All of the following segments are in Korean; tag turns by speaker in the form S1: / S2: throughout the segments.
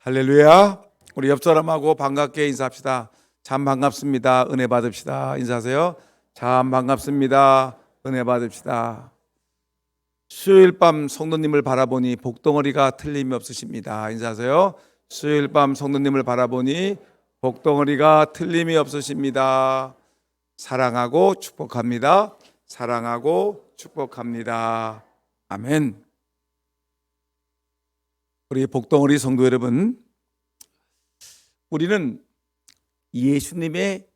S1: 할렐루야. 우리 옆 사람하고 반갑게 인사합시다. 참 반갑습니다. 은혜 받읍시다. 인사하세요. 참 반갑습니다. 은혜 받읍시다. 수요일 밤 성도님을 바라보니 복덩어리가 틀림이 없으십니다. 인사하세요. 수요일 밤 성도님을 바라보니 복덩어리가 틀림이 없으십니다. 사랑하고 축복합니다. 사랑하고 축복합니다. 아멘. 우리 복덩어리 성도 여러분, 우리는 예수님의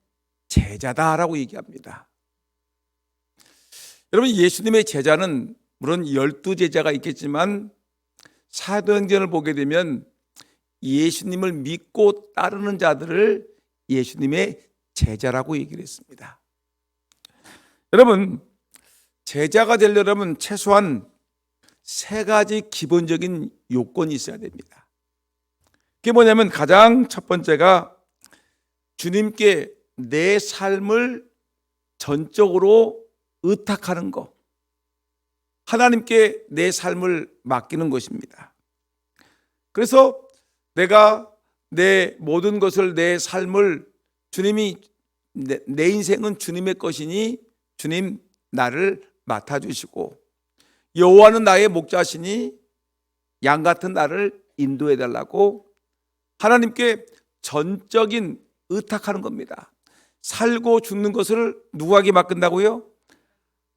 S1: 제자다라고 얘기합니다. 여러분, 예수님의 제자는 물론 12제자가 있겠지만 사도행전을 보게 되면 예수님을 믿고 따르는 자들을 예수님의 제자라고 얘기를 했습니다. 여러분, 제자가 되려면 최소한 세 가지 기본적인 요건이 있어야 됩니다. 그게 뭐냐면 가장 첫 번째가 주님께 내 삶을 전적으로 의탁하는 것, 하나님께 내 삶을 맡기는 것입니다. 그래서 내가 내 모든 것을, 내 삶을 주님이, 내 인생은 주님의 것이니 주님 나를 맡아주시고, 여호와는 나의 목자시니 양 같은 나를 인도해 달라고 하나님께 전적인 의탁하는 겁니다. 살고 죽는 것을 누구에게 맡긴다고요?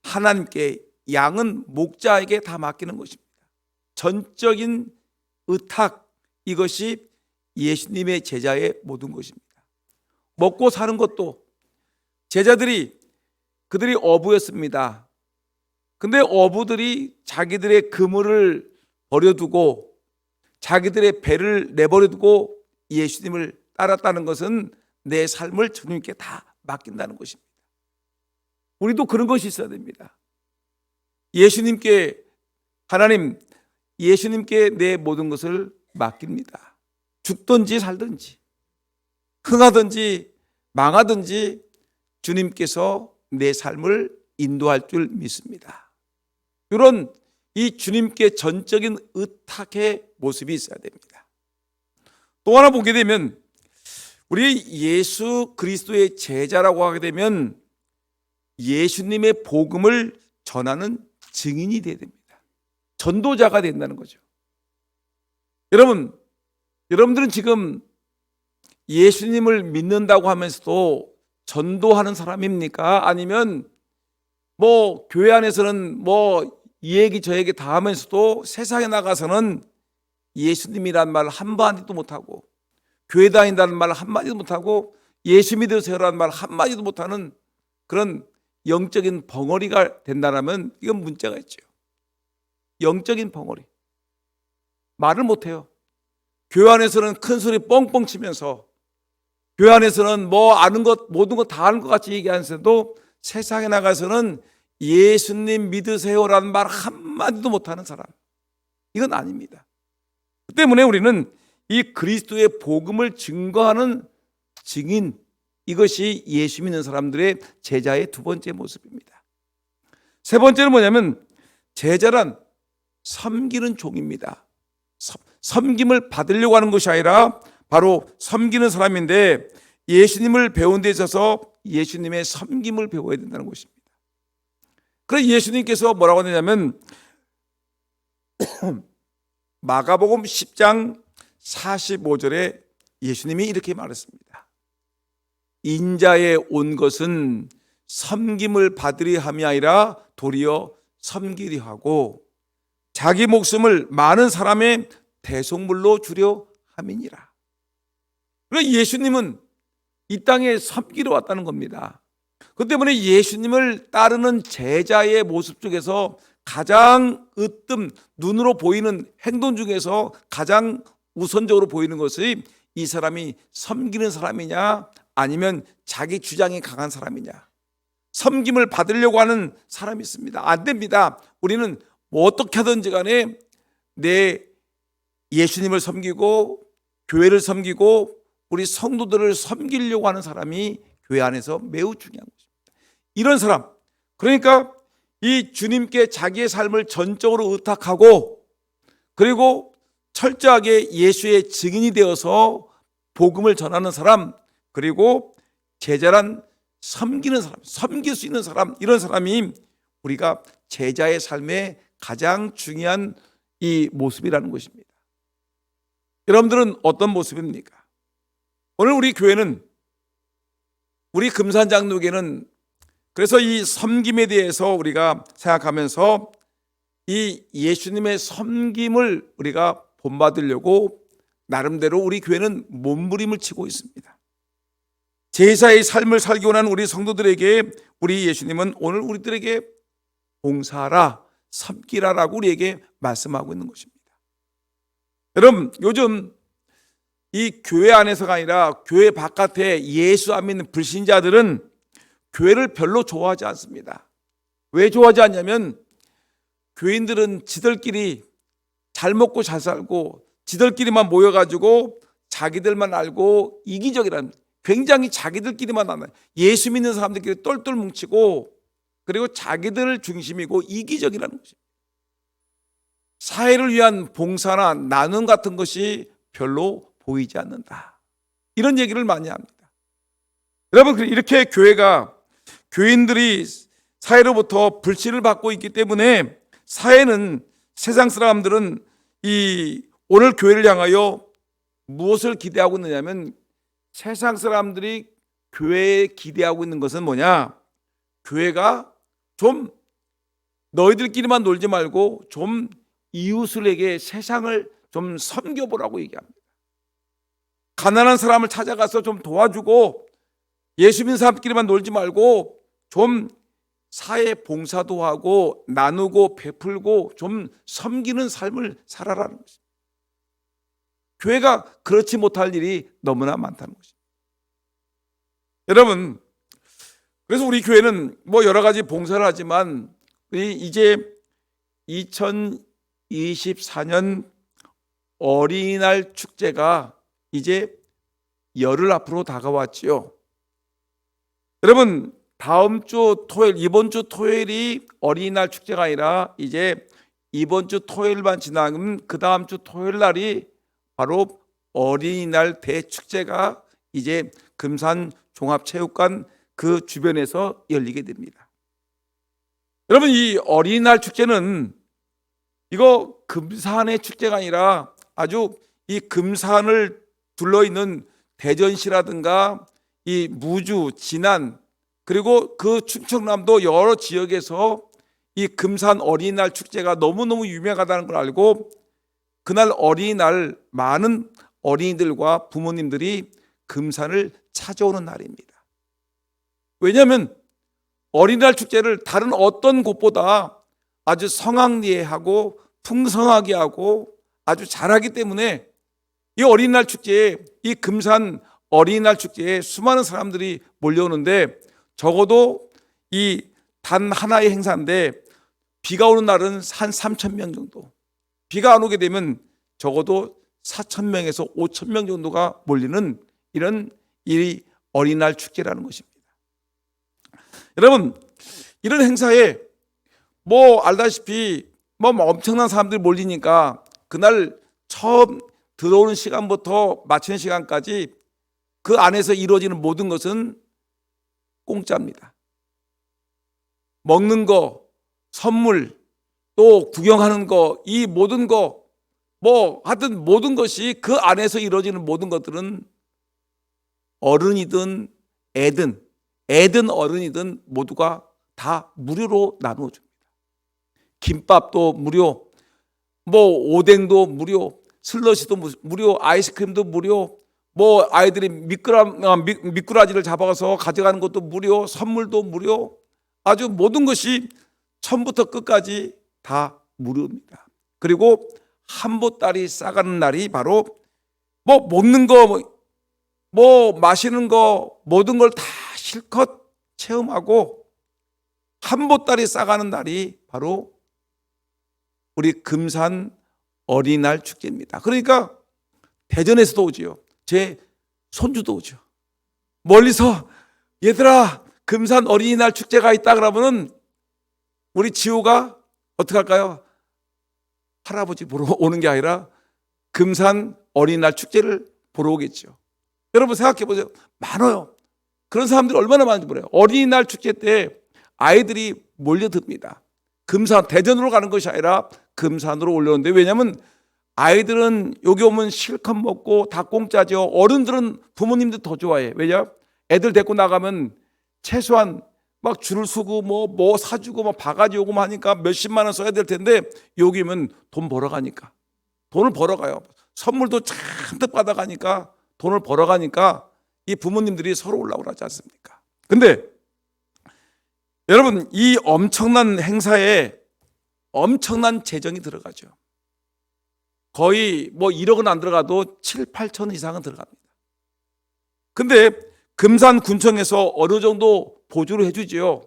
S1: 하나님께. 양은 목자에게 다 맡기는 것입니다. 전적인 의탁, 이것이 예수님의 제자의 모든 것입니다. 먹고 사는 것도 그들이 어부였습니다. 근데 어부들이 자기들의 그물을 버려두고 자기들의 배를 내버려두고 예수님을 따랐다는 것은 내 삶을 주님께 다 맡긴다는 것입니다. 우리도 그런 것이 있어야 됩니다. 하나님, 예수님께 내 모든 것을 맡깁니다. 죽든지 살든지, 흥하든지 망하든지 주님께서 내 삶을 인도할 줄 믿습니다. 이런 이 주님께 전적인 의탁의 모습이 있어야 됩니다. 또 하나 보게 되면 우리 예수 그리스도의 제자라고 하게 되면 예수님의 복음을 전하는 증인이 되어야 됩니다. 전도자가 된다는 거죠. 여러분들은 지금 예수님을 믿는다고 하면서도 전도하는 사람입니까? 아니면 교회 안에서는 이 얘기 저 얘기 다 하면서도 세상에 나가서는 예수님이란 말 한마디도 못하고, 교회 다닌다는 말 한마디도 못하고, 예수 믿으세요라는 말 한마디도 못하는 그런 영적인 벙어리가 된다면 이건 문제가 있죠. 영적인 벙어리. 말을 못해요. 교회 안에서는 큰 소리 뻥뻥 치면서, 교회 안에서는 아는 것, 모든 것 다 아는 것 같이 얘기하면서도 세상에 나가서는 예수님 믿으세요라는 말 한마디도 못하는 사람, 이건 아닙니다. 그 때문에 우리는 이 그리스도의 복음을 증거하는 증인, 이것이 예수 믿는 사람들의 제자의 두 번째 모습입니다. 세 번째는 뭐냐면 제자란 섬기는 종입니다. 섬김을 받으려고 하는 것이 아니라 바로 섬기는 사람인데, 예수님을 배운 데 있어서 예수님의 섬김을 배워야 된다는 것입니다. 그래서 예수님께서 뭐라고 하냐면 마가복음 10장 45절에 예수님이 이렇게 말했습니다. 인자에 온 것은 섬김을 받으리 함이 아니라 도리어 섬기리 하고 자기 목숨을 많은 사람의 대속물로 주려 함이니라. 그래서 예수님은 이 땅에 섬기러 왔다는 겁니다. 그 때문에 예수님을 따르는 제자의 모습 중에서 가장 눈으로 보이는 행동 중에서 가장 우선적으로 보이는 것이 이 사람이 섬기는 사람이냐 아니면 자기 주장이 강한 사람이냐, 섬김을 받으려고 하는 사람이 있습니다. 안 됩니다. 우리는 어떻게 하든지 간에 내 예수님을 섬기고 교회를 섬기고 우리 성도들을 섬기려고 하는 사람이 교회 안에서 매우 중요한 것입니다. 이런 사람, 그러니까 이 주님께 자기의 삶을 전적으로 의탁하고, 그리고 철저하게 예수의 증인이 되어서 복음을 전하는 사람, 그리고 제자란 섬기는 사람, 섬길 수 있는 사람, 이런 사람이 우리가 제자의 삶의 가장 중요한 이 모습이라는 것입니다. 여러분들은 어떤 모습입니까? 오늘 우리 교회는, 우리 금산장로교회는 그래서 이 섬김에 대해서 우리가 생각하면서 이 예수님의 섬김을 우리가 본받으려고 나름대로 우리 교회는 몸부림을 치고 있습니다. 제사의 삶을 살기 원하는 우리 성도들에게 우리 예수님은 오늘 우리들에게 봉사하라, 섬기라라고 우리에게 말씀하고 있는 것입니다. 여러분, 요즘 이 교회 안에서가 아니라 교회 바깥에 예수 안 믿는 불신자들은 교회를 별로 좋아하지 않습니다. 왜 좋아하지 않냐면 교인들은 지들끼리 잘 먹고 잘 살고 지들끼리만 모여가지고 자기들만 알고 이기적이란, 굉장히 자기들끼리만 아는, 예수 믿는 사람들끼리 똘똘 뭉치고 그리고 자기들 중심이고 이기적이라는 것입니다. 사회를 위한 봉사나 나눔 같은 것이 별로 보이지 않는다, 이런 얘기를 많이 합니다. 여러분, 이렇게 교인들이 사회로부터 불신을 받고 있기 때문에 사회는, 세상 사람들은 오늘 교회를 향하여 무엇을 기대하고 있느냐면, 세상 사람들이 교회에 기대하고 있는 것은 뭐냐? 교회가 좀 너희들끼리만 놀지 말고 좀 이웃에게 세상을 좀 섬겨보라고 얘기합니다. 가난한 사람을 찾아가서 좀 도와주고, 예수 믿는 사람끼리만 놀지 말고 좀 사회 봉사도 하고 나누고 베풀고 좀 섬기는 삶을 살아라는 것입니다. 교회가 그렇지 못할 일이 너무나 많다는 것입니다. 여러분, 그래서 우리 교회는 여러 가지 봉사를 하지만 이제 2024년 어린이날 축제가 이제 열흘 앞으로 다가왔지요. 여러분, 다음 주 토요일, 이번 주 토요일이 어린이날 축제가 아니라 이제 이번 주 토요일만 지나면 그 다음 주 토요일 날이 바로 어린이날 대축제가 이제 금산 종합체육관 그 주변에서 열리게 됩니다. 여러분, 이 어린이날 축제는 이거 금산의 축제가 아니라 아주 이 금산을 둘러있는 대전시라든가 이 무주, 진안, 그리고 그 충청남도 여러 지역에서 이 금산 어린이날 축제가 너무너무 유명하다는 걸 알고 그날 어린이날 많은 어린이들과 부모님들이 금산을 찾아오는 날입니다. 왜냐하면 어린이날 축제를 다른 어떤 곳보다 아주 성황리에하고 풍성하게 하고 아주 잘하기 때문에 이 어린이날 축제에, 이 금산 어린이날 축제에 수많은 사람들이 몰려오는데, 적어도 이 단 하나의 행사인데 비가 오는 날은 한 3,000명 정도, 비가 안 오게 되면 적어도 4,000명에서 5,000명 정도가 몰리는 이런 이 어린이날 축제라는 것입니다. 여러분, 이런 행사에 알다시피 엄청난 사람들이 몰리니까 그날 처음 들어오는 시간부터 마치는 시간까지 그 안에서 이루어지는 모든 것은 공짜입니다. 먹는 거, 선물, 또 구경하는 거, 이 모든 거, 하여튼 모든 것이 그 안에서 이루어지는 모든 것들은 어른이든 애든 어른이든 모두가 다 무료로 나누어 줍니다. 김밥도 무료, 오뎅도 무료, 슬러시도 무료, 아이스크림도 무료, 아이들이 미꾸라지를 잡아서 가져가는 것도 무료, 선물도 무료, 아주 모든 것이 처음부터 끝까지 다 무료입니다. 그리고 한보따리 싸가는 날이 바로 먹는 거, 마시는 거, 모든 걸 다 실컷 체험하고 한보따리 싸가는 날이 바로 우리 금산 어린이날 축제입니다. 그러니까 대전에서도 오지요. 제 손주도 오죠. 멀리서 얘들아 금산 어린이날 축제가 있다 그러면은 우리 지호가 어떻게 할까요? 할아버지 보러 오는 게 아니라 금산 어린이날 축제를 보러 오겠죠. 여러분 생각해 보세요. 많아요. 그런 사람들이 얼마나 많은지 몰라요. 어린이날 축제 때 아이들이 몰려듭니다. 금산 대전으로 가는 것이 아니라 금산으로 올라오는데, 왜냐하면 아이들은 여기 오면 실컷 먹고 다 공짜죠. 어른들은 부모님들 더 좋아해. 왜냐? 애들 데리고 나가면 최소한 막 줄을 서고 뭐 사주고 막 바가지 오고 하니까 몇십만 원 써야 될 텐데, 여기 오면 돈 벌어가니까, 돈을 벌어가요. 선물도 잔뜩 받아가니까, 돈을 벌어가니까 이 부모님들이 서로 올라오라 하지 않습니까? 근데 여러분, 이 엄청난 행사에 엄청난 재정이 들어가죠. 거의 뭐 1억은 안 들어가도 7, 8천 이상은 들어갑니다. 근데 금산군청에서 어느 정도 보조를 해주지요.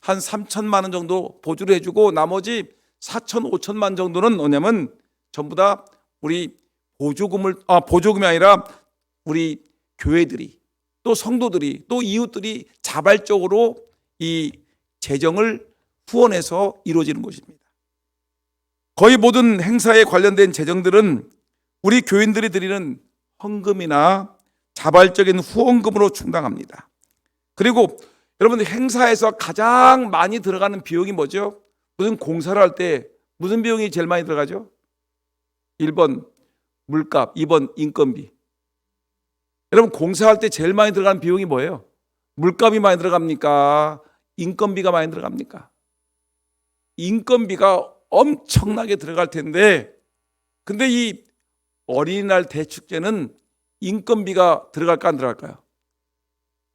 S1: 한 3천만 원 정도 보조를 해주고, 나머지 4천, 5천만 정도는 뭐냐면 전부 다 우리 보조금이 아니라 우리 교회들이, 또 성도들이, 또 이웃들이 자발적으로 이 재정을 후원해서 이루어지는 것입니다. 거의 모든 행사에 관련된 재정들은 우리 교인들이 드리는 헌금이나 자발적인 후원금으로 충당합니다. 그리고 여러분, 행사에서 가장 많이 들어가는 비용이 뭐죠? 무슨 공사를 할 때 무슨 비용이 제일 많이 들어가죠? 1번 물값, 2번 인건비. 여러분, 공사할 때 제일 많이 들어가는 비용이 뭐예요? 물값이 많이 들어갑니까? 인건비가 많이 들어갑니까? 인건비가 엄청나게 들어갈 텐데, 근데 이 어린이날 대축제는 인건비가 들어갈까 안 들어갈까요?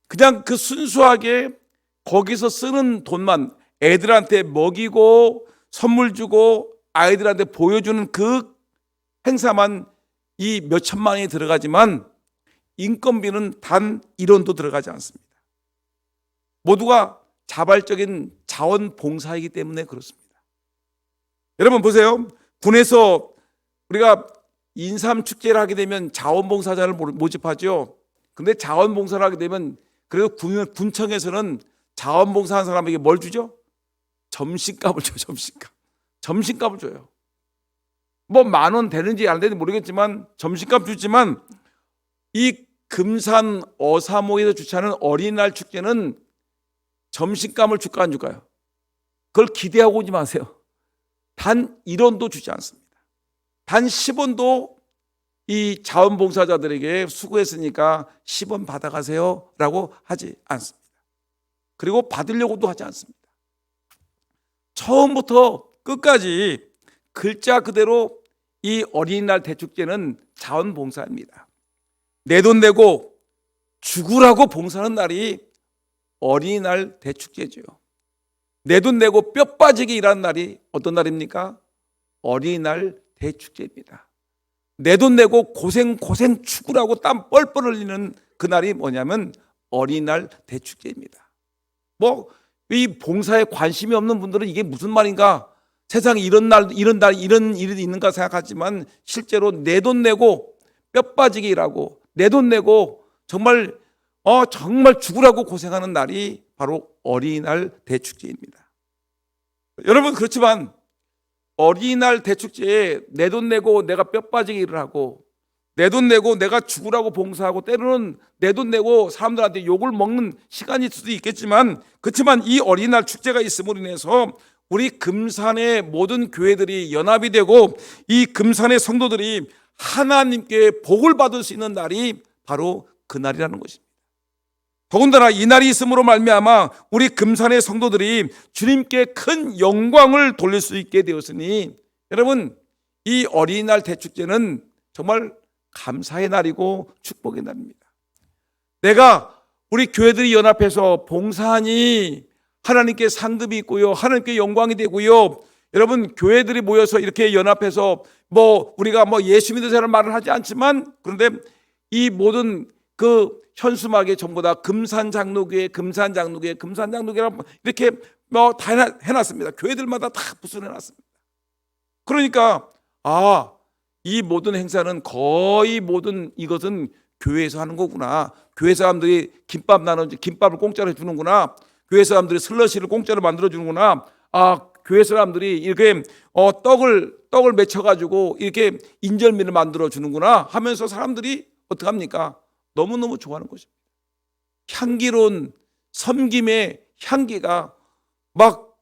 S1: 그냥 그 순수하게 거기서 쓰는 돈만, 애들한테 먹이고 선물 주고 아이들한테 보여주는 그 행사만 이 몇천만 원이 들어가지만, 인건비는 단 1원도 들어가지 않습니다. 모두가 자발적인 자원봉사이기 때문에 그렇습니다. 여러분 보세요. 군에서 우리가 인삼축제를 하게 되면 자원봉사자를 모집하죠. 근데 자원봉사를 하게 되면 그래도 군청에서는 자원봉사한 사람에게 뭘 주죠? 점심값을 줘요. 점심값을 줘요. 뭐 10,000원 되는지 안 되는지 모르겠지만 점심값 주지만, 이 금산 어사모에서 주최하는 어린이날 축제는 점심값을 줄까 안 줄까요? 그걸 기대하고 오지 마세요. 단 1원도 주지 않습니다. 단 10원도 이 자원봉사자들에게 수고했으니까 10원 받아가세요 라고 하지 않습니다. 그리고 받으려고도 하지 않습니다. 처음부터 끝까지 글자 그대로 이 어린이날 대축제는 자원봉사입니다. 내 돈 내고 죽으라고 봉사하는 날이 어린이날 대축제죠. 내 돈 내고 뼈 빠지게 일하는 날이 어떤 날입니까? 어린이날 대축제입니다. 내 돈 내고 고생 죽으라고 땀 뻘뻘 흘리는 그 날이 뭐냐면 어린이날 대축제입니다. 뭐 이 봉사에 관심이 없는 분들은 이게 무슨 말인가, 세상에 이런 일이 있는가 생각하지만, 실제로 내 돈 내고 뼈 빠지게 일하고 내 돈 내고 정말 죽으라고 고생하는 날이 바로 어린이날 대축제입니다. 여러분, 그렇지만 어린이날 대축제에 내 돈 내고 내가 뼈 빠지게 일을 하고, 내 돈 내고 내가 죽으라고 봉사하고, 때로는 내 돈 내고 사람들한테 욕을 먹는 시간일 수도 있겠지만, 그렇지만 이 어린이날 축제가 있음으로 인해서 우리 금산의 모든 교회들이 연합이 되고, 이 금산의 성도들이 하나님께 복을 받을 수 있는 날이 바로 그 날이라는 것입니다. 더군다나 이 날이 있음으로 말미암아 우리 금산의 성도들이 주님께 큰 영광을 돌릴 수 있게 되었으니, 여러분, 이 어린이날 대축제는 정말 감사의 날이고 축복의 날입니다. 내가 우리 교회들이 연합해서 봉사하니 하나님께 상급이 있고요, 하나님께 영광이 되고요. 여러분, 교회들이 모여서 이렇게 연합해서 우리가 예수 믿으세요라는 말을 하지 않지만, 그런데 이 모든 그 현수막에 전부 다 금산장로교회 이렇게 다 해놨습니다. 교회들마다 다 부수해놨습니다. 그러니까 이 모든 행사는 거의 모든 이것은 교회에서 하는 거구나. 교회 사람들이 김밥을 공짜로 해주는구나. 교회 사람들이 슬러시를 공짜로 만들어주는구나. 교회 사람들이 이렇게 떡을 맺혀가지고 이렇게 인절미를 만들어 주는구나 하면서 사람들이 어떻게 합니까? 너무너무 좋아하는 것입니다. 향기로운 섬김의 향기가 막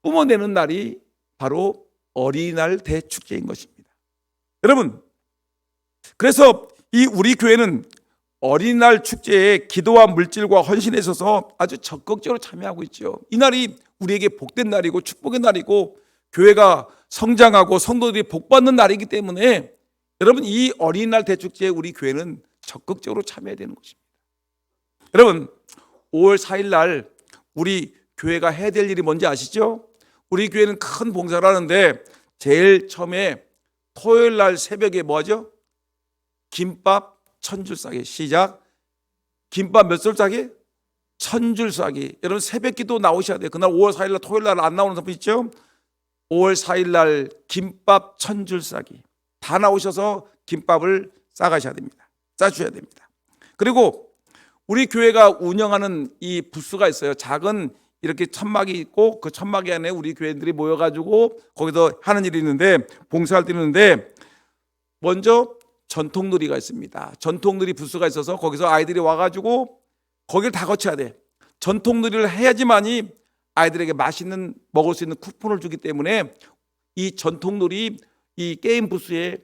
S1: 뿜어내는 날이 바로 어린이날 대축제인 것입니다. 여러분, 그래서 이 우리 교회는 어린이날 축제에 기도와 물질과 헌신에 있어서 아주 적극적으로 참여하고 있죠. 이 날이 우리에게 복된 날이고 축복의 날이고 교회가 성장하고 성도들이 복받는 날이기 때문에 여러분, 이 어린이날 대축제에 우리 교회는 적극적으로 참여해야 되는 것입니다. 여러분, 5월 4일 날 우리 교회가 해야 될 일이 뭔지 아시죠? 우리 교회는 큰 봉사를 하는데 제일 처음에 토요일 날 새벽에 뭐 하죠? 김밥 1000줄 싸기. 시작. 김밥 몇 줄 싸기? 1000줄 싸기. 여러분, 새벽 기도 나오셔야 돼요. 그날 5월 4일 날 토요일 날 안 나오는 사람 있죠? 5월 4일 날 김밥 1000줄 싸기. 다 나오셔서 김밥을 싸가셔야 됩니다. 싸주셔야 됩니다. 그리고 우리 교회가 운영하는 이 부스가 있어요. 작은 이렇게 천막이 있고 그 천막 안에 우리 교회들이 모여가지고 거기서 하는 일이 있는데, 봉사할 때 있는데, 먼저 전통놀이가 있습니다. 전통놀이 부스가 있어서 거기서 아이들이 와가지고 거기를 다 거쳐야 돼. 전통놀이를 해야지만이 아이들에게 맛있는 먹을 수 있는 쿠폰을 주기 때문에 이 전통놀이 이 게임 부스에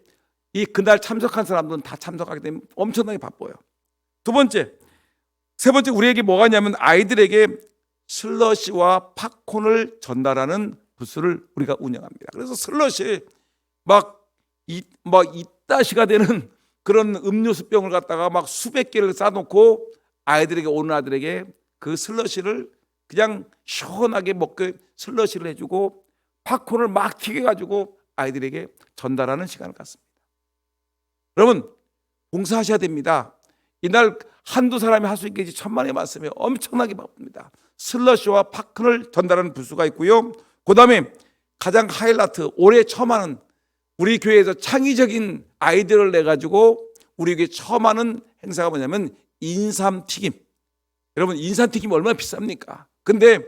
S1: 이 그날 참석한 사람들은 다 참석하기 때문에 엄청나게 바빠요. 세 번째 우리에게 뭐가 있냐면 아이들에게 슬러시와 팝콘을 전달하는 부스를 우리가 운영합니다. 그래서 슬러시 막 이따시가 되는 그런 음료수병을 갖다가 막 수백 개를 싸놓고 아이들에게, 오는 아들에게 그 슬러시를 그냥 시원하게 먹게 슬러시를 해주고 팝콘을 막 튀겨가지고 아이들에게 전달하는 시간을 갖습니다. 여러분, 봉사하셔야 됩니다. 이날 한두 사람이 할 수 있겠지 천만의 말씀에 엄청나게 바쁩니다. 슬러시와 팝콘을 전달하는 부스가 있고요. 그 다음에 가장 하이라이트, 올해 처음 하는 우리 교회에서 창의적인 아이디어를 내가지고 우리 교회 처음 하는 행사가 뭐냐면 인삼튀김. 여러분, 인삼튀김 얼마나 비쌉니까? 근데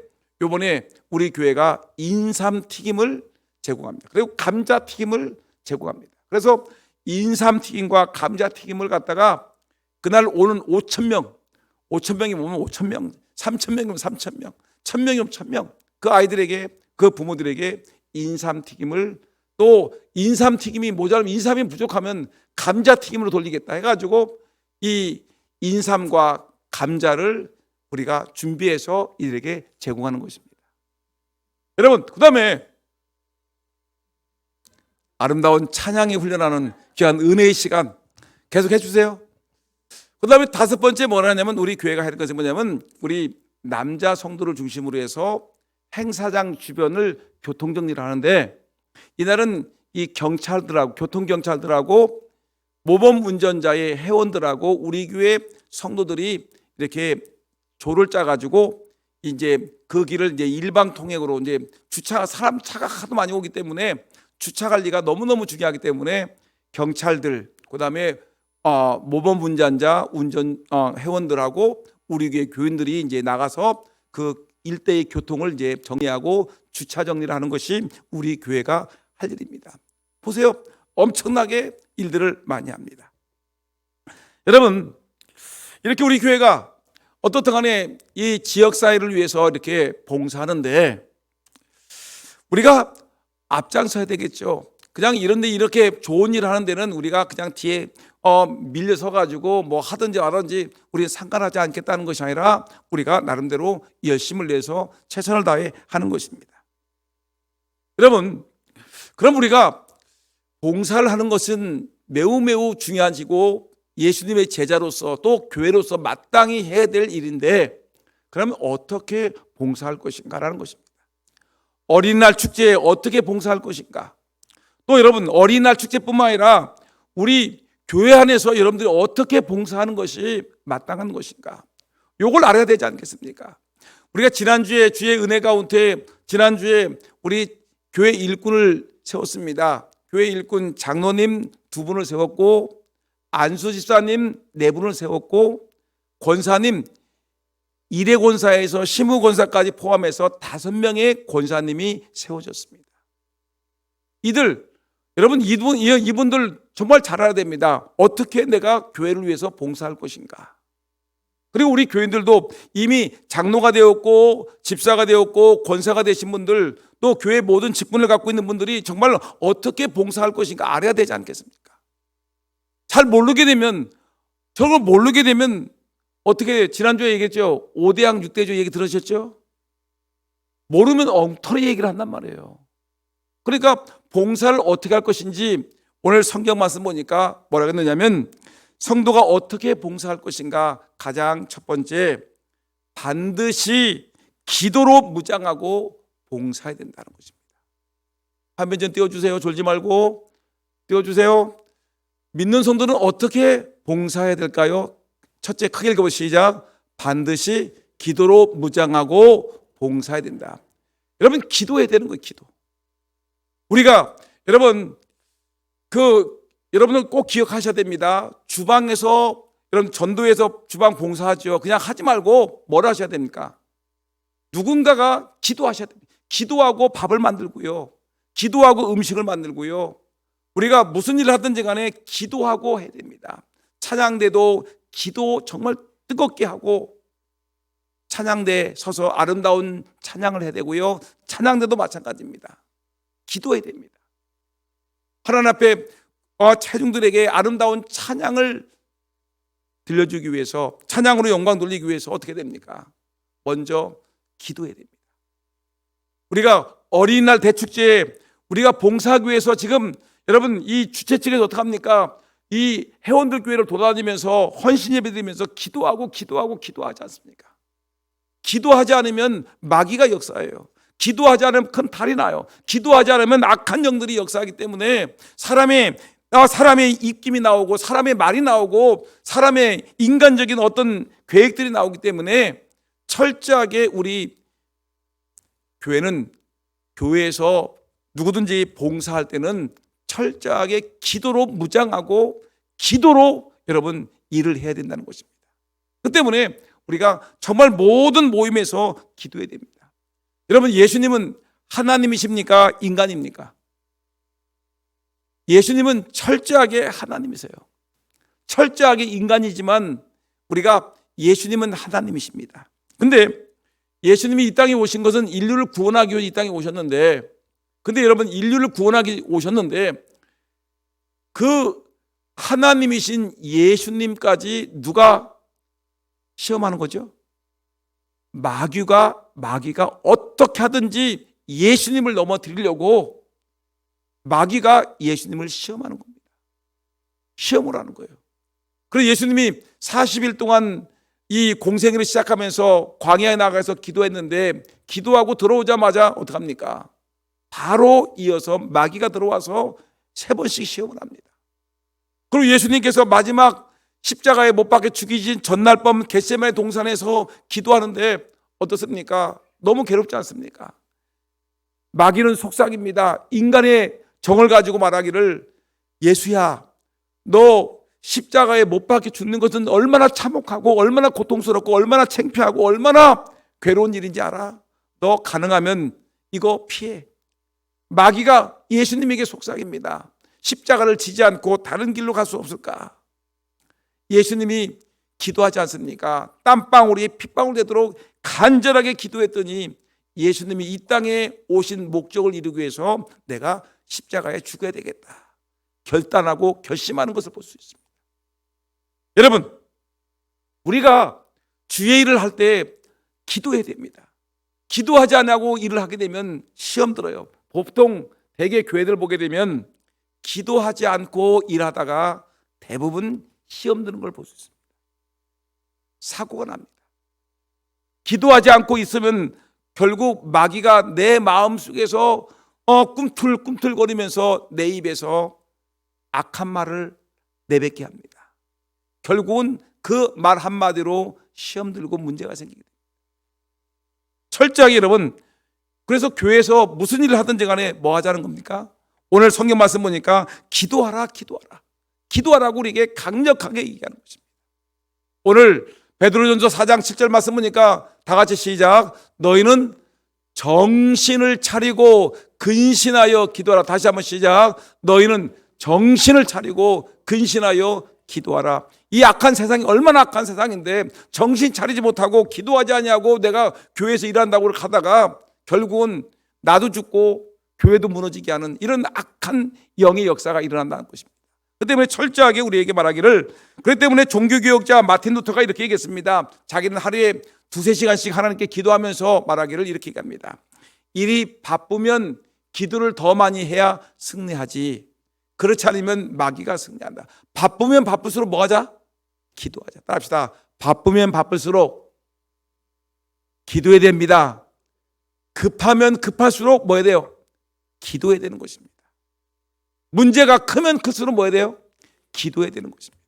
S1: 요번에 우리 교회가 인삼튀김을 제공합니다. 그리고 감자튀김을 제공합니다. 그래서 인삼튀김과 감자튀김을 갖다가 그날 오는 5,000명, 5,000명이 오면 5,000명, 3,000명이면 3,000명, 1,000명이면 1,000명, 그 아이들에게, 그 부모들에게 인삼튀김을, 또 인삼튀김이 모자라면, 인삼이 부족하면 감자튀김으로 돌리겠다 해가지고 이 인삼과 감자를 우리가 준비해서 이들에게 제공하는 것입니다. 여러분, 그 다음에 아름다운 찬양이 훈련하는 귀한 은혜의 시간 계속 해주세요. 그 다음에 다섯 번째 뭐냐면 우리 교회가 하는 것은 뭐냐면 우리 남자 성도를 중심으로 해서 행사장 주변을 교통정리를 하는데, 이날은 이 경찰들하고, 교통경찰들하고 모범 운전자의 회원들하고 우리 교회 성도들이 이렇게 조를 짜가지고 이제 그 길을 이제 일방통행으로, 이제 사람 차가 하도 많이 오기 때문에 주차 관리가 너무너무 중요하기 때문에 경찰들, 그 다음에 모범 운전자 회원들하고 우리 교회 교인들이 이제 나가서 그 일대의 교통을 이제 정리하고 주차 정리를 하는 것이 우리 교회가 할 일입니다. 보세요, 엄청나게 일들을 많이 합니다. 여러분, 이렇게 우리 교회가 어떻든 간에 이 지역사회를 위해서 이렇게 봉사하는데 우리가 앞장서야 되겠죠. 그냥 이런데 이렇게 좋은 일을 하는 데는 우리가 그냥 뒤에 밀려서 가지고 뭐 하든지 말든지 우리는 상관하지 않겠다는 것이 아니라 우리가 나름대로 열심을 내서 최선을 다해 하는 것입니다. 여러분, 그럼 우리가 봉사를 하는 것은 매우 매우 중요하지고 예수님의 제자로서 또 교회로서 마땅히 해야 될 일인데, 그러면 어떻게 봉사할 것인가라는 것입니다. 어린이날 축제에 어떻게 봉사할 것인가? 또 여러분, 어린이날 축제뿐만 아니라 우리 교회 안에서 여러분들이 어떻게 봉사하는 것이 마땅한 것인가? 요걸 알아야 되지 않겠습니까? 우리가 지난주에 주의 은혜 가운데 지난주에 우리 교회 일꾼을 세웠습니다. 교회 일꾼 장로님 2분을 세웠고 안수 집사님 4분을 세웠고 권사님 일회 권사에서 심우 권사까지 포함해서 5명의 권사님이 세워졌습니다. 여러분 이분들 정말 잘 알아야 됩니다. 어떻게 내가 교회를 위해서 봉사할 것인가. 그리고 우리 교인들도 이미 장로가 되었고 집사가 되었고 권사가 되신 분들, 또 교회 모든 직분을 갖고 있는 분들이 정말 어떻게 봉사할 것인가 알아야 되지 않겠습니까? 잘 모르게 되면, 저걸 모르게 되면 어떻게, 지난주에 얘기했죠. 5대양 6대조 얘기 들으셨죠? 모르면 엉터리 얘기를 한단 말이에요. 그러니까 봉사를 어떻게 할 것인지 오늘 성경 말씀 보니까 뭐라고 했느냐면, 성도가 어떻게 봉사할 것인가, 가장 첫 번째, 반드시 기도로 무장하고 봉사해야 된다는 것입니다. 화면 좀 띄워주세요. 졸지 말고 띄워주세요. 믿는 성도는 어떻게 봉사해야 될까요? 첫째, 크게 읽어보시죠. 시작. 반드시 기도로 무장하고 봉사해야 된다. 여러분, 기도해야 되는 거예요. 기도. 우리가 여러분들 꼭 기억하셔야 됩니다. 주방에서, 여러분 전도에서 주방 봉사하죠. 그냥 하지 말고 뭘 하셔야 됩니까? 누군가가 기도하셔야 됩니다. 기도하고 밥을 만들고요. 기도하고 음식을 만들고요. 우리가 무슨 일을 하든지 간에 기도하고 해야 됩니다. 찬양대도 기도 정말 뜨겁게 하고, 찬양대에 서서 아름다운 찬양을 해야 되고요. 찬양대도 마찬가지입니다. 기도해야 됩니다. 하나님 앞에 체중들에게 아름다운 찬양을 들려주기 위해서, 찬양으로 영광 돌리기 위해서 어떻게 됩니까? 먼저 기도해야 됩니다. 우리가 어린이날 대축제에 우리가 봉사하기 위해서 지금 여러분 이 주최 측에서 어떻게 합니까? 이 회원들 교회를 돌아다니면서 헌신 예배 드리면서 기도하지 않습니까? 기도하지 않으면 마귀가 역사해요. 기도하지 않으면 큰 탈이 나요. 기도하지 않으면 악한 영들이 역사하기 때문에 사람의 입김이 나오고, 사람의 말이 나오고, 사람의 인간적인 어떤 계획들이 나오기 때문에 철저하게 우리 교회는, 교회에서 누구든지 봉사할 때는 철저하게 기도로 무장하고 기도로 여러분 일을 해야 된다는 것입니다. 그 때문에 우리가 정말 모든 모임에서 기도해야 됩니다. 여러분, 예수님은 하나님이십니까? 인간입니까? 예수님은 철저하게 하나님이세요. 철저하게 인간이지만 우리가 예수님은 하나님이십니다. 근데 예수님이 이 땅에 오신 것은 인류를 구원하기 위해 이 땅에 오셨는데, 근데 여러분, 인류를 구원하기 오셨는데 그 하나님이신 예수님까지 누가 시험하는 거죠? 마귀가 어떻게 하든지 예수님을 넘어뜨리려고 마귀가 예수님을 시험하는 겁니다. 시험을 하는 거예요. 그래서 예수님이 40일 동안 이 공생애를 시작하면서 광야에 나가서 기도했는데, 기도하고 들어오자마자 어떡합니까? 바로 이어서 마귀가 들어와서 3번씩 시험을 합니다. 그리고 예수님께서 마지막 십자가에 못 박혀 죽이신 전날 밤 겟세마네 동산에서 기도하는데 어떻습니까? 너무 괴롭지 않습니까? 마귀는 속삭입니다. 인간의 정을 가지고 말하기를, 예수야, 너 십자가에 못 박혀 죽는 것은 얼마나 참혹하고 얼마나 고통스럽고 얼마나 창피하고 얼마나 괴로운 일인지 알아? 너 가능하면 이거 피해. 마귀가 예수님에게 속삭입니다. 십자가를 지지 않고 다른 길로 갈 수 없을까? 예수님이 기도하지 않습니까? 땀방울이 핏방울 되도록 간절하게 기도했더니 예수님이 이 땅에 오신 목적을 이루기 위해서 내가 십자가에 죽어야 되겠다 결단하고 결심하는 것을 볼 수 있습니다. 여러분, 우리가 주의 일을 할 때 기도해야 됩니다. 기도하지 않고 일을 하게 되면 시험 들어요. 보통 대개 교회들 보게 되면 기도하지 않고 일하다가 대부분 시험 드는 걸 볼 수 있습니다. 사고가 납니다. 기도하지 않고 있으면 결국 마귀가 내 마음속에서 꿈틀꿈틀거리면서 내 입에서 악한 말을 내뱉게 합니다. 결국은 그 말 한마디로 시험 들고 문제가 생기게 됩니다. 철저하게 여러분, 그래서 교회에서 무슨 일을 하든지 간에 뭐 하자는 겁니까? 오늘 성경 말씀 보니까 기도하라고 우리에게 강력하게 얘기하는 것입니다. 오늘 베드로전서 4장 7절 말씀 보니까 다 같이 시작. 너희는 정신을 차리고 근신하여 기도하라. 다시 한번 시작. 너희는 정신을 차리고 근신하여 기도하라. 이 악한 세상이 얼마나 악한 세상인데 정신 차리지 못하고 기도하지 않냐고 내가 교회에서 일한다고 하다가 결국은 나도 죽고 교회도 무너지게 하는 이런 악한 영의 역사가 일어난다는 것입니다. 그 때문에 철저하게 우리에게 말하기를, 그렇기 때문에 종교개혁자 마틴 루터가 이렇게 얘기했습니다. 자기는 하루에 2-3시간씩 하나님께 기도하면서 말하기를 이렇게 얘기합니다. 일이 바쁘면 기도를 더 많이 해야 승리하지, 그렇지 않으면 마귀가 승리한다. 바쁘면 바쁠수록 뭐 하자? 기도하자. 따라합시다. 바쁘면 바쁠수록 기도해야 됩니다. 급하면 급할수록 뭐 해야 돼요? 기도해야 되는 것입니다. 문제가 크면 클수록 뭐 해야 돼요? 기도해야 되는 것입니다.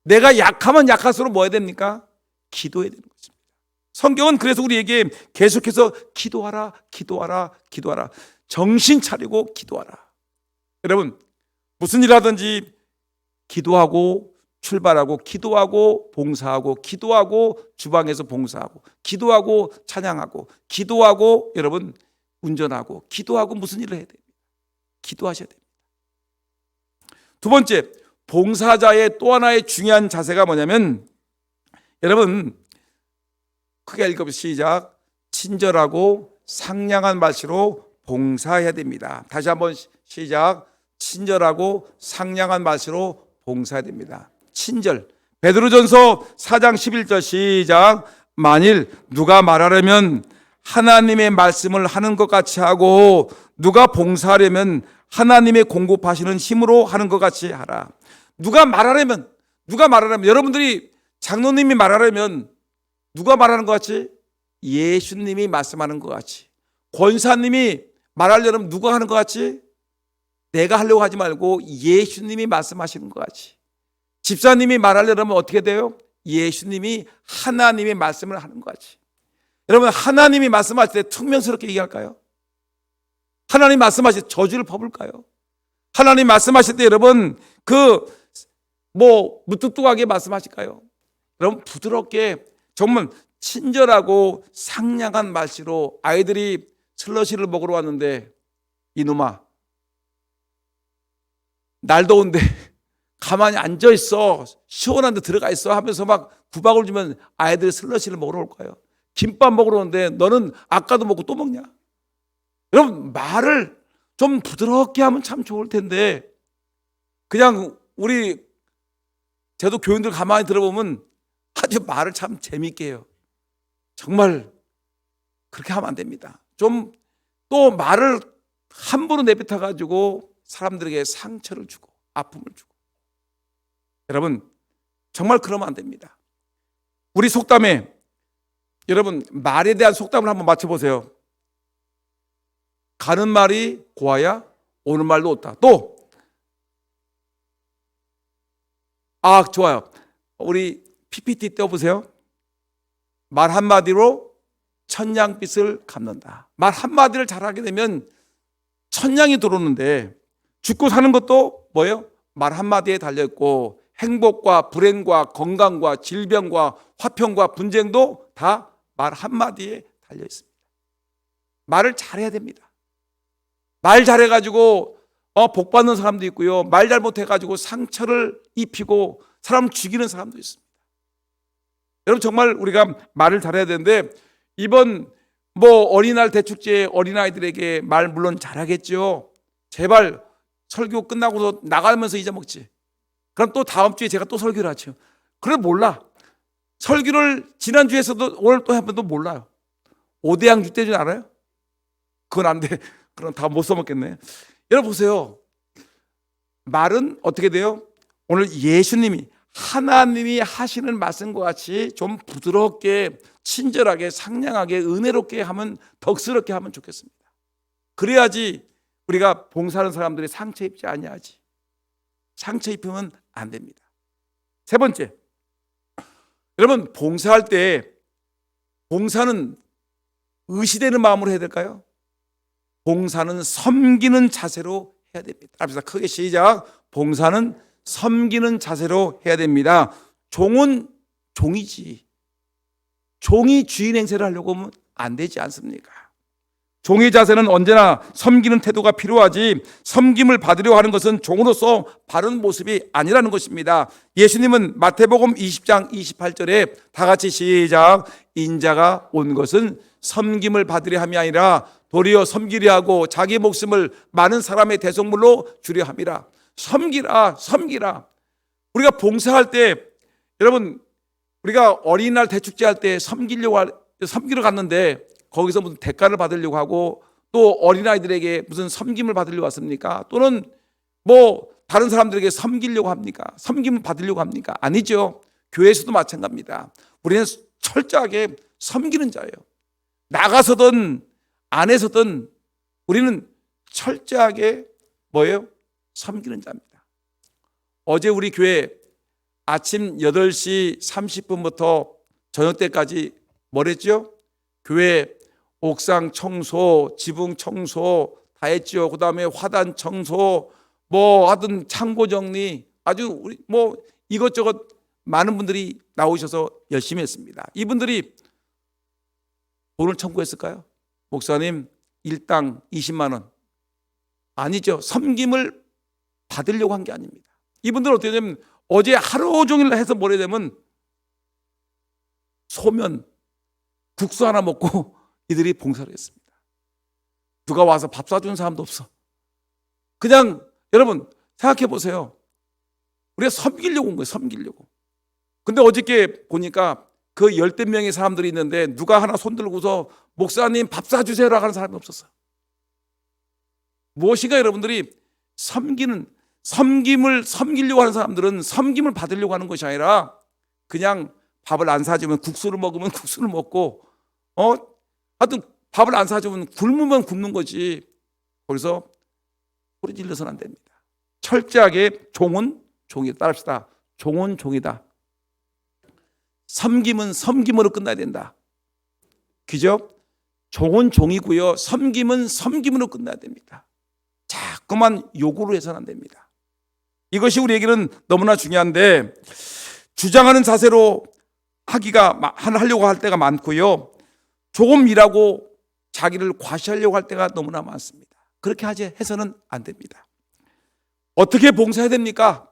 S1: 내가 약하면 약할수록 뭐 해야 됩니까? 기도해야 되는 것입니다. 성경은 그래서 우리에게 계속해서 기도하라, 기도하라, 기도하라. 정신 차리고 기도하라. 여러분, 무슨 일 하든지 기도하고 출발하고, 기도하고 봉사하고, 기도하고 주방에서 봉사하고, 기도하고 찬양하고, 기도하고 여러분 운전하고, 기도하고 무슨 일을 해야 됩니다. 기도하셔야 됩니다. 두 번째, 봉사자의 또 하나의 중요한 자세가 뭐냐면, 여러분 크게 읽어보시죠. 시작. 친절하고 상냥한 말씨로 봉사해야 됩니다. 다시 한번 시작. 친절하고 상냥한 말씨로 봉사해야 됩니다. 친절. 베드로전서 4장 11절 시작. 만일 누가 말하려면 하나님의 말씀을 하는 것 같이 하고, 누가 봉사하려면 하나님의 공급하시는 힘으로 하는 것 같이 하라. 누가 말하려면 여러분들이 장로님이 말하려면 누가 말하는 것 같이? 예수님이 말씀하는 것 같이. 권사님이 말하려면 누가 하는 것 같이? 내가 하려고 하지 말고 예수님이 말씀하시는 것 같이. 집사님이 말하려면 어떻게 돼요? 예수님이 하나님의 말씀을 하는 것 같이. 여러분, 하나님이 말씀하실 때 퉁명스럽게 얘기할까요? 하나님 말씀하실 때 저주를 퍼볼까요? 하나님 말씀하실 때 여러분 무뚝뚝하게 말씀하실까요? 여러분, 부드럽게 정말 친절하고 상냥한 말씨로. 아이들이 슬러시를 먹으러 왔는데, 이놈아 날 더운데 가만히 앉아있어, 시원한 데 들어가 있어 하면서 막 구박을 주면 아이들이 슬러시를 먹으러 올까요? 김밥 먹으러 오는데 너는 아까도 먹고 또 먹냐? 여러분, 말을 좀 부드럽게 하면 참 좋을 텐데, 그냥 저도 교인들 가만히 들어보면 아주 말을 참 재밌게 해요. 정말 그렇게 하면 안 됩니다. 좀 또 말을 함부로 내뱉어 가지고 사람들에게 상처를 주고 아픔을 주고. 여러분, 정말 그러면 안 됩니다. 우리 속담에, 여러분 말에 대한 속담을 한번 맞춰보세요. 가는 말이 고와야 오는 말도 없다. 또 좋아요. 우리 PPT 떼어보세요. 말 한마디로 천냥빚을 갚는다. 말 한마디를 잘하게 되면 천냥이 들어오는데, 죽고 사는 것도 뭐예요? 말 한마디에 달려있고, 행복과 불행과 건강과 질병과 화평과 분쟁도 다 말 한마디에 달려있습니다. 말을 잘해야 됩니다. 말 잘해가지고 복 받는 사람도 있고요, 말 잘못해가지고 상처를 입히고 사람 죽이는 사람도 있습니다. 여러분, 정말 우리가 말을 잘해야 되는데, 이번 어린이날 대축제에 어린아이들에게 말 물론 잘하겠죠. 제발 설교 끝나고도 나가면서 잊어먹지. 그럼 또 다음 주에 제가 또 설교를 하죠. 그래 몰라. 설교를 지난주에서도 오늘 또 한 번도 몰라요. 5대양 6대줄 알아요? 그건 안 돼. 그럼 다 못 써먹겠네. 여러분 보세요. 말은 어떻게 돼요? 오늘 예수님이, 하나님이 하시는 말씀과 같이 좀 부드럽게, 친절하게, 상냥하게, 은혜롭게 하면, 덕스럽게 하면 좋겠습니다. 그래야지 우리가 봉사하는 사람들이 상처 입지 아니하지. 상처 입히면 안 됩니다. 세 번째, 여러분 봉사할 때, 봉사는 의시되는 마음으로 해야 될까요? 봉사는 섬기는 자세로 해야 됩니다. 합시다. 크게 시작. 봉사는 섬기는 자세로 해야 됩니다. 종은 종이지. 종이 주인 행세를 하려고 하면 안 되지 않습니까? 종의 자세는 언제나 섬기는 태도가 필요하지 섬김을 받으려 하는 것은 종으로서 바른 모습이 아니라는 것입니다. 예수님은 마태복음 20장 28절에 다 같이 시작. 인자가 온 것은 섬김을 받으려 함이 아니라 도리어 섬기려 하고 자기 목숨을 많은 사람의 대속물로 주려 함이라. 섬기라, 섬기라. 우리가 봉사할 때, 여러분, 우리가 어린이날 대축제할 때 섬기러 갔는데 거기서 무슨 대가를 받으려고 하고 또 어린아이들에게 무슨 섬김을 받으려고 왔습니까? 또는 뭐 다른 사람들에게 섬기려고 합니까? 섬김을 받으려고 합니까? 아니죠. 교회에서도 마찬가지입니다. 우리는 철저하게 섬기는 자예요. 나가서든 안에서든 우리는 철저하게 뭐예요? 섬기는 자입니다. 어제 우리 교회 아침 8시 30분부터 저녁 때까지 뭐랬죠? 교회 옥상 청소, 지붕 청소 다 했죠. 그 다음에 화단 청소, 뭐 하든 창고 정리, 아주 우리 뭐 이것저것 많은 분들이 나오셔서 열심히 했습니다. 이분들이 돈을 청구했을까요? 목사님 일당 20만 원. 아니죠. 섬김을 받으려고 한 게 아닙니다. 이분들은 어떻게 되냐면 어제 하루 종일 해서 뭐래 되면 소면 국수 하나 먹고 이들이 봉사를 했습니다. 누가 와서 밥 사주는 사람도 없어. 그냥 여러분 생각해 보세요. 우리가 섬기려고 온 거예요. 섬기려고. 근데 어저께 보니까 그 10대 명의 사람들이 있는데 누가 하나 손 들고서 목사님 밥 사주세요라고 하는 사람이 없었어요. 무엇인가 여러분들이 섬기려고 하는 사람들은 섬김을 받으려고 하는 것이 아니라 그냥 밥을 안 사주면 국수를 먹으면 국수를 먹고 하여튼 밥을 안 사주면 굶으면 굶는 거지. 거기서 소리 질러서는 안 됩니다. 철저하게 종은 종이다. 따라합시다. 종은 종이다. 섬김은 섬김으로 끝나야 된다. 그죠? 종은 종이고요. 섬김은 섬김으로 끝나야 됩니다. 자꾸만 요구로 해서는 안 됩니다. 이것이 우리에게는 너무나 중요한데 주장하는 자세로 하려고 할 때가 많고요. 조금 일하고 자기를 과시하려고 할 때가 너무나 많습니다. 그렇게 해서는 안 됩니다. 어떻게 봉사해야 됩니까?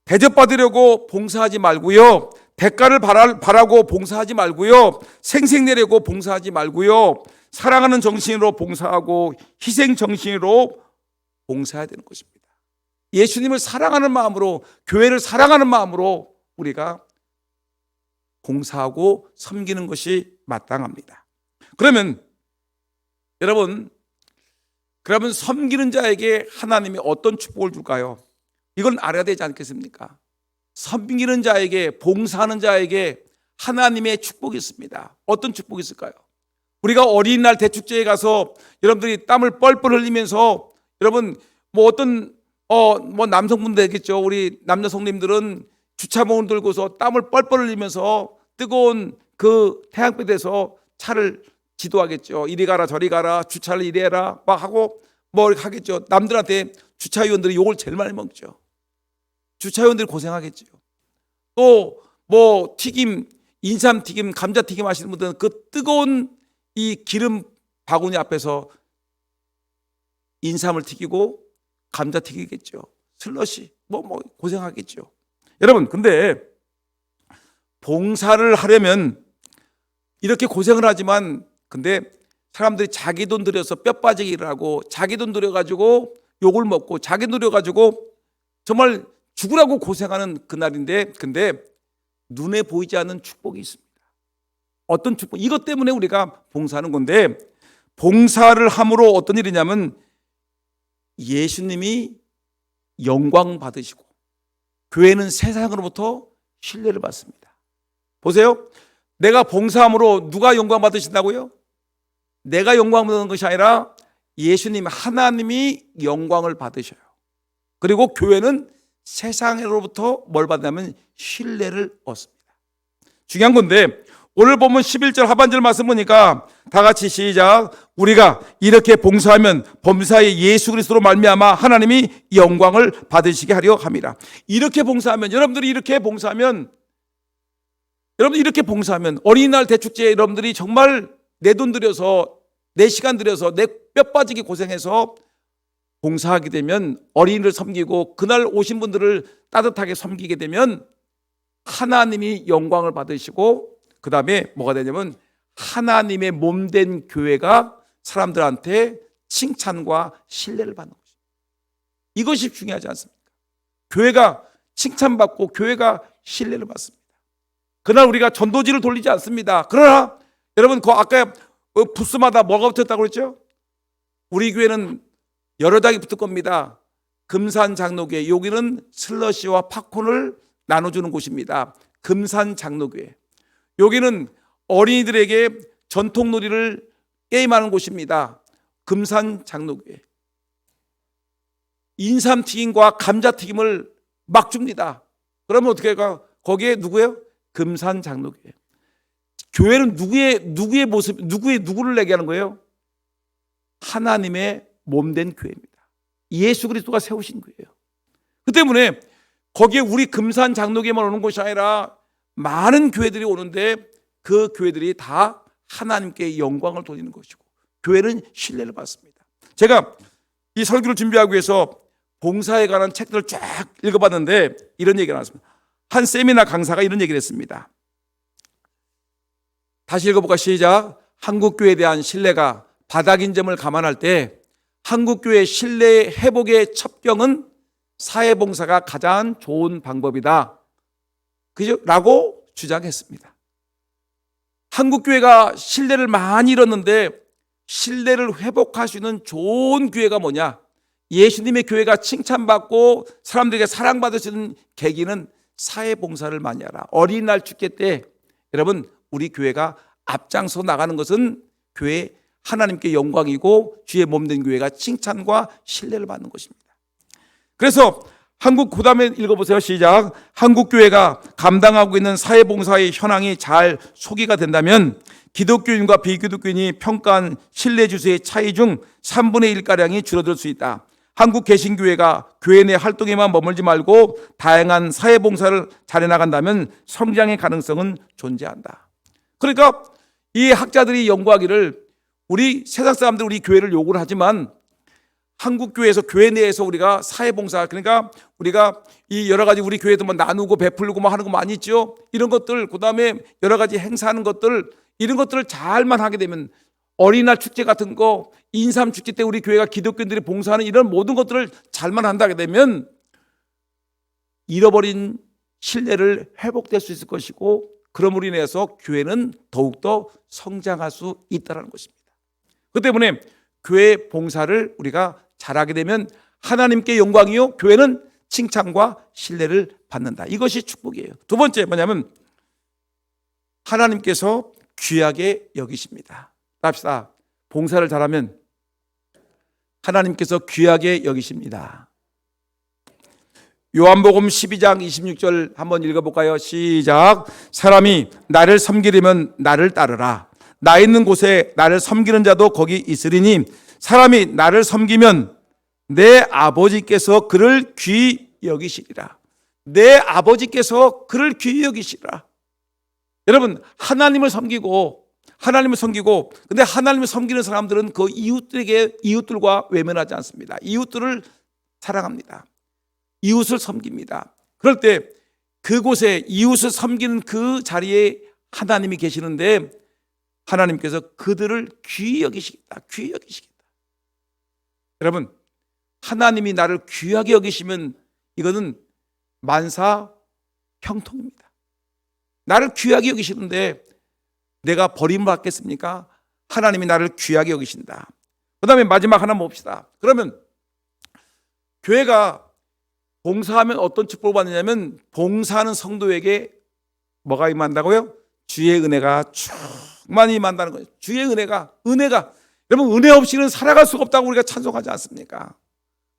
S1: 대접받으려고 봉사하지 말고요. 대가를 바라고 봉사하지 말고요. 생색내려고 봉사하지 말고요. 사랑하는 정신으로 봉사하고 희생 정신으로 봉사해야 되는 것입니다. 예수님을 사랑하는 마음으로, 교회를 사랑하는 마음으로 우리가 봉사하고 섬기는 것이 마땅합니다. 그러면 여러분, 섬기는 자에게 하나님이 어떤 축복을 줄까요? 이건 알아야 되지 않겠습니까? 섬기는 자에게, 봉사하는 자에게 하나님의 축복이 있습니다. 어떤 축복이 있을까요? 우리가 어린이날 대축제에 가서 여러분들이 땀을 뻘뻘 흘리면서 여러분 남성분들겠죠. 우리 남자 성님들은 주차봉을 들고서 땀을 뻘뻘 흘리면서 뜨거운 그 태양빛에서 차를 지도하겠죠. 이리 가라 저리 가라 주차를 이리 해라 막 하고 뭐 이렇게 하겠죠. 남들한테 주차위원들이 욕을 제일 많이 먹죠. 주차위원들이 고생하겠죠. 또 뭐 튀김, 인삼튀김, 감자튀김 하시는 분들은 그 뜨거운 이 기름 바구니 앞에서 인삼을 튀기고 감자 튀기겠죠. 슬러시 뭐 고생하겠죠. 여러분, 근데 봉사를 하려면 이렇게 고생을 하지만 근데 사람들이 자기 돈 들여서 뼈 빠지게 일을 하고 자기 돈 들여가지고 욕을 먹고 자기 돈 들여가지고 정말 죽으라고 고생하는 그날인데 근데 눈에 보이지 않는 축복이 있습니다. 어떤 축복? 이것 때문에 우리가 봉사하는 건데 봉사를 함으로 어떤 일이냐면 예수님이 영광 받으시고 교회는 세상으로부터 신뢰를 받습니다. 보세요. 내가 봉사함으로 누가 영광 받으신다고요? 내가 영광 받는 것이 아니라 예수님 하나님이 영광을 받으셔요. 그리고 교회는 세상으로부터 뭘 받냐면 신뢰를 얻습니다. 중요한 건데 오늘 보면 11절 하반절 말씀 보니까 다 같이 시작. 우리가 이렇게 봉사하면 범사의 예수 그리스도로 말미암아 하나님이 영광을 받으시게 하려 함이라. 이렇게 봉사하면 여러분들이 이렇게 봉사하면 여러분 이렇게 봉사하면 어린이날 대축제에 여러분들이 정말 내 돈 들여서 내 시간 들여서 내 뼈 빠지게 고생해서 봉사하게 되면 어린이를 섬기고 그날 오신 분들을 따뜻하게 섬기게 되면 하나님이 영광을 받으시고 그 다음에 뭐가 되냐면 하나님의 몸된 교회가 사람들한테 칭찬과 신뢰를 받는 것입니다. 이것이 중요하지 않습니까? 교회가 칭찬받고 교회가 신뢰를 받습니다. 그날 우리가 전도지를 돌리지 않습니다. 그러나 여러분 그 아까 부스마다 뭐가 붙었다고 그랬죠? 우리 교회는 여러 장이 붙을 겁니다. 금산장로교회, 여기는 슬러시와 팝콘을 나눠주는 곳입니다. 금산장로교회. 여기는 어린이들에게 전통놀이를 게임하는 곳입니다. 금산장로교회. 인삼튀김과 감자튀김을 막 줍니다. 그러면 어떻게 할까? 거기에 누구예요? 금산장로교회. 교회는 누구의 모습, 누구를 얘기하는 거예요? 하나님의 몸된 교회입니다. 예수 그리스도가 세우신 교회예요. 그 때문에 거기에 우리 금산장로교회만 오는 것이 아니라 많은 교회들이 오는데 그 교회들이 다 하나님께 영광을 돌리는 것이고 교회는 신뢰를 받습니다. 제가 이 설교를 준비하기 위해서 봉사에 관한 책들을 쫙 읽어봤는데 이런 얘기가 나왔습니다. 한 세미나 강사가 이런 얘기를 했습니다. 다시 읽어볼까? 시작. 한국교회에 대한 신뢰가 바닥인 점을 감안할 때 한국교회 신뢰 회복의 첩경은 사회봉사가 가장 좋은 방법이다. 그죠? 라고 주장했습니다. 한국교회가 신뢰를 많이 잃었는데 신뢰를 회복할 수 있는 좋은 교회가 뭐냐? 예수님의 교회가 칭찬받고 사람들에게 사랑받을 수 있는 계기는 사회봉사를 많이 하라. 어린이날 축제 때 여러분 우리 교회가 앞장서 나가는 것은 교회 하나님께 영광이고 주의 몸된 교회가 칭찬과 신뢰를 받는 것입니다. 그래서 그 다음에 읽어보세요. 시작. 한국교회가 감당하고 있는 사회봉사의 현황이 잘 소개가 된다면 기독교인과 비기독교인이 평가한 신뢰주수의 차이 중 3분의 1가량이 줄어들 수 있다. 한국 개신교회가 교회 내 활동에만 머물지 말고 다양한 사회봉사를 잘해 나간다면 성장의 가능성은 존재한다. 그러니까 이 학자들이 연구하기를 우리 세상 사람들 우리 교회를 요구를 하지만 한국 교회에서 교회 내에서 우리가 사회봉사 그러니까 우리가 이 여러 가지 우리 교회도 뭐 나누고 베풀고 뭐 하는 거 많이 있죠. 이런 것들 그다음에 여러 가지 행사하는 것들 이런 것들을 잘만 하게 되면 어린이날 축제 같은 거 인삼 축제 때 우리 교회가 기독교인들이 봉사하는 이런 모든 것들을 잘만 한다게 되면 잃어버린 신뢰를 회복될 수 있을 것이고 그럼으로 인해서 교회는 더욱더 성장할 수 있다는 것입니다. 그 때문에 교회 봉사를 우리가 잘하게 되면 하나님께 영광이요 교회는 칭찬과 신뢰를 받는다. 이것이 축복이에요. 두 번째 뭐냐면 하나님께서 귀하게 여기십니다. 합시다. 봉사를 잘하면 하나님께서 귀하게 여기십니다. 요한복음 12장 26절 한번 읽어볼까요? 시작. 사람이 나를 섬기려면 나를 따르라. 나 있는 곳에 나를 섬기는 자도 거기 있으리니 사람이 나를 섬기면 내 아버지께서 그를 귀히 여기시리라. 내 아버지께서 그를 귀히 여기시리라. 여러분 하나님을 섬기고 근데 하나님을 섬기는 사람들은 그 이웃들과 외면하지 않습니다. 이웃들을 사랑합니다. 이웃을 섬깁니다. 그럴 때 그곳에 이웃을 섬기는 그 자리에 하나님이 계시는데 하나님께서 그들을 귀히 여기시겠다. 귀히 여기시겠다. 여러분 하나님이 나를 귀하게 여기시면 이거는 만사 형통입니다. 나를 귀하게 여기시는데 내가 버림을 받겠습니까? 하나님이 나를 귀하게 여기신다. 그 다음에 마지막 하나 봅시다. 그러면 교회가 봉사하면 어떤 축복을 받느냐면 봉사하는 성도에게 뭐가 임한다고요? 주의 은혜가 충만히 임한다는 거예요. 주의 은혜가 여러분 은혜 없이는 살아갈 수가 없다고 우리가 찬송하지 않습니까?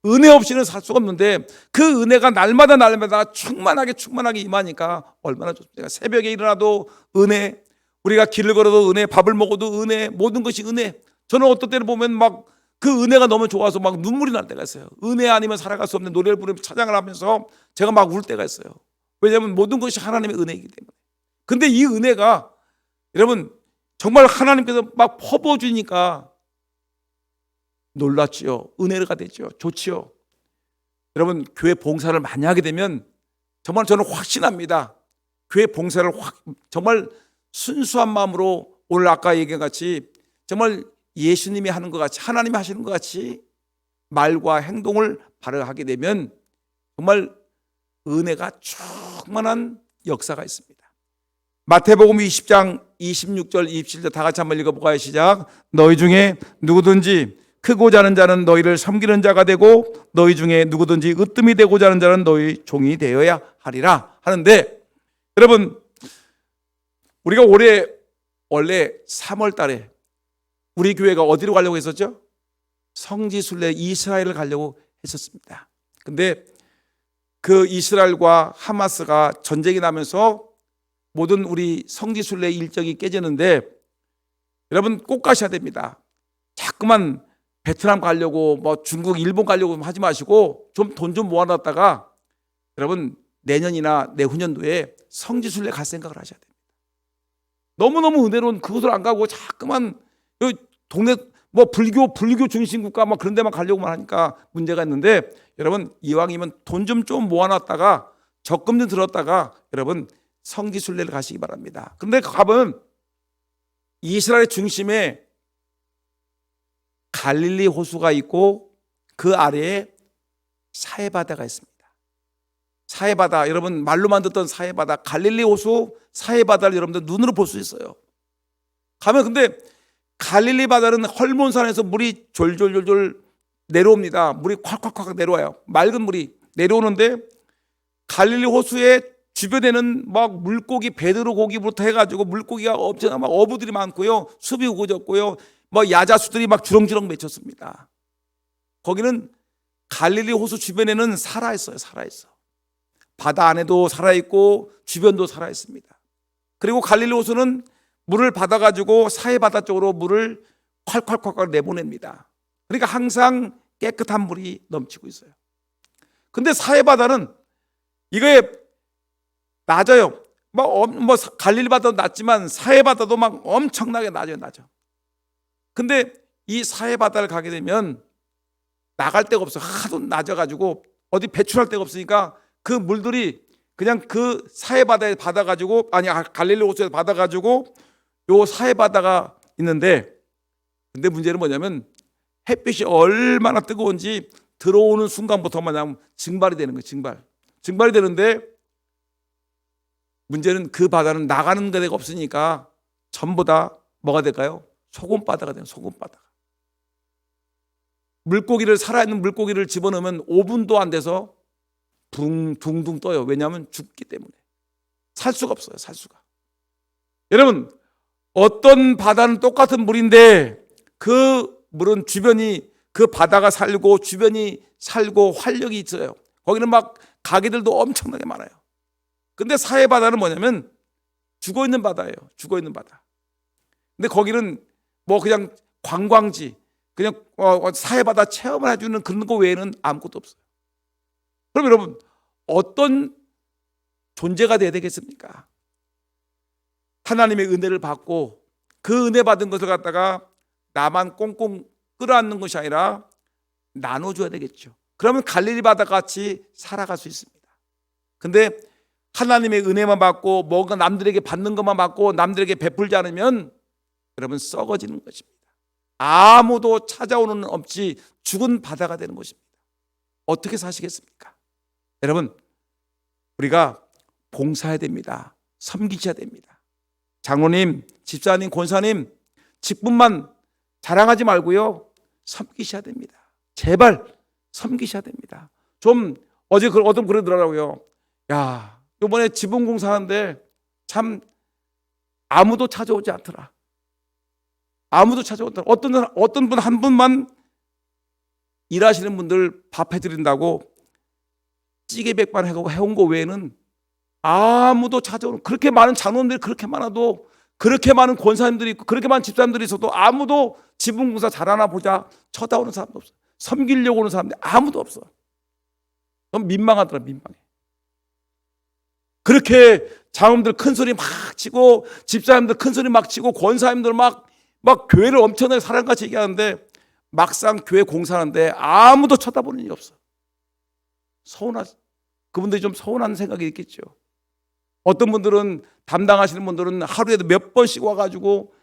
S1: 은혜 없이는 살 수가 없는데 그 은혜가 날마다 충만하게 임하니까 얼마나 좋습니까? 새벽에 일어나도 은혜, 우리가 길을 걸어도 은혜, 밥을 먹어도 은혜, 모든 것이 은혜. 저는 어떤 때는 보면 막 그 은혜가 너무 좋아서 막 눈물이 날 때가 있어요. 은혜 아니면 살아갈 수 없는 노래를 부르며 찬양을 하면서 제가 막 울 때가 있어요. 왜냐하면 모든 것이 하나님의 은혜이기 때문에. 근데 이 은혜가 여러분 정말 하나님께서 막 퍼부어주니까 놀랐지요. 은혜가 되죠. 좋지요. 여러분 교회 봉사를 많이 하게 되면 정말 저는 확신합니다. 교회 봉사를 정말 순수한 마음으로 오늘 아까 얘기한 같이 정말 예수님이 하는 것 같이 하나님이 하시는 것 같이 말과 행동을 발휘하게 되면 정말 은혜가 충만한 역사가 있습니다. 마태복음 20장 26절 27절 다 같이 한번 읽어볼까요? 시작. 너희 중에 누구든지 크고자 하는 자는 너희를 섬기는 자가 되고 너희 중에 누구든지 으뜸이 되고자 하는 자는 너희 종이 되어야 하리라 하는데, 여러분 우리가 올해 원래 3월 달에 우리 교회가 어디로 가려고 했었죠? 성지순례 이스라엘을 가려고 했었습니다. 근데 그 이스라엘과 하마스가 전쟁이 나면서 모든 우리 성지순례 일정이 깨지는데, 여러분 꼭 가셔야 됩니다. 자꾸만 베트남 가려고 뭐 중국, 일본 가려고 하지 마시고 좀 돈 좀 모아놨다가 여러분 내년이나 내후년도에 성지순례 갈 생각을 하셔야 됩니다. 너무너무 은혜로운 그곳을 안 가고 자꾸만 동네 뭐 불교 중심 국가 막 그런 데만 가려고만 하니까 문제가 있는데, 여러분 이왕이면 돈 좀 모아놨다가 적금 좀 들었다가 여러분 성지순례를 가시기 바랍니다. 그런데 가보면 이스라엘 중심에 갈릴리 호수가 있고 그 아래에 사해바다가 있습니다. 사해바다, 여러분 말로만 듣던 사해바다, 갈릴리 호수 사해바다를 여러분들 눈으로 볼 수 있어요. 가면 근데 갈릴리 바다는 헐몬산에서 물이 졸졸졸졸 내려옵니다. 물이 콱콱콱 내려와요. 맑은 물이 내려오는데 갈릴리 호수의 주변에는 막 물고기, 베드로 고기부터 해가지고 물고기가 엄청나 막 어부들이 많고요, 숲이 우거졌고요, 뭐 야자수들이 막 주렁주렁 맺혔습니다. 거기는 갈릴리 호수 주변에는 살아있어요. 살아있어. 바다 안에도 살아있고 주변도 살아있습니다. 그리고 갈릴리 호수는 물을 받아가지고 사해바다 쪽으로 물을 콸콸콸콸 내보냅니다. 그러니까 항상 깨끗한 물이 넘치고 있어요. 근데 사해바다는 이거에 낮아요. 뭐 갈릴리 바다도 낮지만 사해바다도 막 엄청나게 낮아요. 근데 이 사해바다를 가게 되면 나갈 데가 없어. 하도 낮아가지고 어디 배출할 데가 없으니까 그 물들이 그냥 그 사해바다에 받아가지고, 아니 갈릴리 호수에 받아가지고 요 사해바다가 있는데, 근데 문제는 뭐냐면 햇빛이 얼마나 뜨거운지 들어오는 순간부터 마냥 증발이 되는 거예요. 증발이 되는데 문제는 그 바다는 나가는 데가 없으니까 전부 다 뭐가 될까요? 소금바다가 돼요. 소금바다가. 물고기를, 살아있는 물고기를 집어넣으면 5분도 안 돼서 둥둥 떠요. 왜냐하면 죽기 때문에. 살 수가 없어요. 살 수가. 여러분 어떤 바다는 똑같은 물인데 그 물은 주변이, 그 바다가 살고 주변이 살고 활력이 있어요. 거기는 막 가게들도 엄청나게 많아요. 근데 사해바다는 뭐냐면 죽어있는 바다예요. 죽어있는 바다. 근데 거기는 뭐 그냥 관광지, 그냥 사해바다 체험을 해주는 그런 거 외에는 아무것도 없어요. 그럼 여러분 어떤 존재가 돼야 되겠습니까? 하나님의 은혜를 받고 그 은혜 받은 것을 갖다가 나만 꽁꽁 끌어안는 것이 아니라 나눠줘야 되겠죠. 그러면 갈릴리 바다 같이 살아갈 수 있습니다. 근데 하나님의 은혜만 받고 뭔가 남들에게 받는 것만 받고 남들에게 베풀지 않으면 여러분 썩어지는 것입니다. 아무도 찾아오는 없이 죽은 바다가 되는 것입니다. 어떻게 사시겠습니까? 여러분 우리가 봉사해야 됩니다. 섬기셔야 됩니다. 장로님, 집사님, 권사님 직분만 자랑하지 말고요, 섬기셔야 됩니다. 제발 섬기셔야 됩니다. 좀 어제 어떤 그러더라고요. 야, 이번에 지붕 공사하는데 참 아무도 찾아오지 않더라. 아무도 찾아오더라. 어떤 분 한 분만 일하시는 분들 밥 해드린다고 찌개 백반 해온 거 외에는 아무도 찾아오는, 그렇게 많은 장로님들이 그렇게 많아도, 그렇게 많은 권사님들이 있고 그렇게 많은 집사님들이 있어도 아무도 지붕 공사 잘하나 보자 쳐다오는 사람도 없어. 섬기려고 오는 사람들이 아무도 없어. 너무 민망하더라. 민망해. 그렇게 장로님들 큰 소리 막 치고 집사님들 큰 소리 막 치고 권사님들 막 교회를 엄청나게 사랑같이 얘기하는데 막상 교회 공사하는데 아무도 쳐다보는 일이 없어. 그분들이 좀 서운한 생각이 있겠죠. 어떤 분들은 담당하시는 분들은 하루에도 몇 번씩 와가지고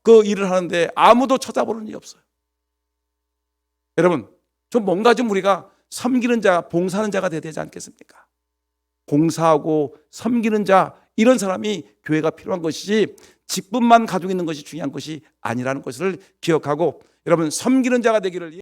S1: 그 일을 하는데 아무도 쳐다보는 일이 없어요. 여러분, 좀 뭔가 좀 우리가 섬기는 자, 봉사하는 자가 되어야 되지 않겠습니까? 봉사하고 섬기는 자, 이런 사람이 교회가 필요한 것이지 직분만 가지고 있는 것이 중요한 것이 아니라는 것을 기억하고 여러분 섬기는 자가 되기를